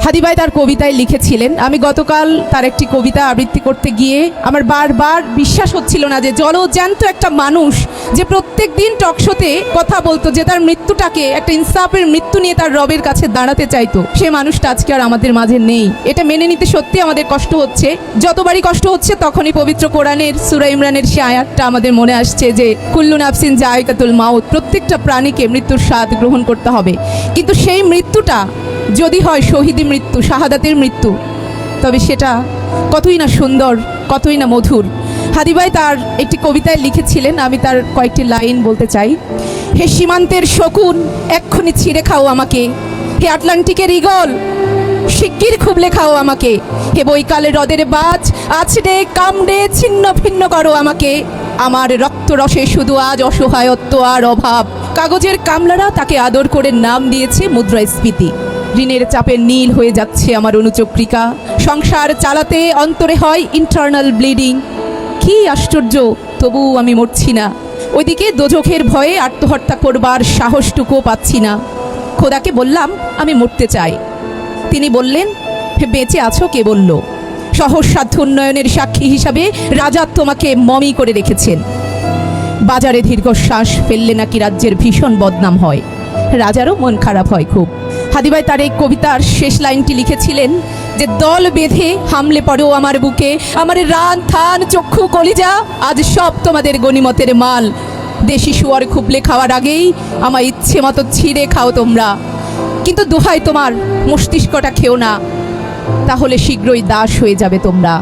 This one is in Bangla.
হাদি ভাই তার কবিতায় লিখেছিলেন, আমি গতকাল তার একটি কবিতা আবৃত্তি করতে গিয়ে আমার বারবার বিশ্বাস হচ্ছিল না যে জলজ্যান্ত একটা মানুষ যে প্রত্যেক দিন টকশোতে কথা বলতো, যে তার মৃত্যুটাকে একটা ইনসাফের মৃত্যু নিয়ে তার রবের কাছে দাঁড়াতে চাইতো, সে মানুষটা আজকে আর আমাদের মাঝে নেই। এটা মেনে নিতে সত্যি আমাদের কষ্ট হচ্ছে। যতবারই কষ্ট হচ্ছে তখনই পবিত্র কোরআনের সূরা ইমরানের সে আয়াতটা আমাদের মনে আসছে যে কুল্লু নাফসিন যায়কাতুল মাউত, প্রত্যেকটা প্রাণীকে মৃত্যুর স্বাদ গ্রহণ করতে হবে। কিন্তু সেই মৃত্যুটা যদি হয় শহীদি মৃত্যু, শাহাদাতের মৃত্যু, তবে সেটা কতই না সুন্দর, কতই না মধুর। হাদি ভাই তার একটি কবিতায় লিখেছিলেন, আমি তার কয়েকটি লাইন বলতে চাই। হে সীমান্তের শকুন, এক্ষুনি ছিঁড়ে খাও আমাকে। হে আটলান্টিকের ঈগল, শিগগির খুবলে খাও আমাকে। হে বৈকালে হ্রদের বাজ, আছড়ে কামড়ে ছিন্ন ভিন্ন করো আমাকে। আমার রক্ত রসে শুধু আজ অসহায়ত্ব আর অভাব। কাগজের কামলারা তাকে আদর করে নাম দিয়েছে মুদ্রাস্ফীতি। ঋণের চাপে নীল হয়ে যাচ্ছে আমার অনুচক্রিকা। সংসার চালাতে অন্তরে হয় ইন্টারনাল ব্লিডিং। কি আশ্চর্য, তবু আমি মরছি না। ওইদিকে দোজখের ভয়ে আত্মহত্যা করবার সাহসটুকুও পাচ্ছি না। খোদাকে বললাম আমি মরতে চাই। তিনি বললেন, বেঁচে আছো কে বলল? সহজসাধ্য উন্নয়নের সাক্ষী হিসাবে রাজা তোমাকে মমি করে রেখেছেন। বাজারে দীর্ঘশ্বাস ফেললে নাকি রাজ্যের ভীষণ বদনাম হয়। রাজারও মন খারাপ হয় খুব। হাদি ভাই তার এই কবিতার শেষ লাইনটি লিখেছিলেন যে দল বেঁধে হামলে পড়ো আমার বুকে, আমার রান থান চক্ষু কলিজা আজ সব তোমাদের গনিমতের মাল। দেশি শুয়ার খুবলে খাওয়ার আগেই আমার ইচ্ছে মতো ছিঁড়ে খাও তোমরা, কিন্তু দোহাই তোমার মস্তিষ্কটা খেও না, তাহলে শীঘ্রই দাস হয়ে যাবে তোমরা।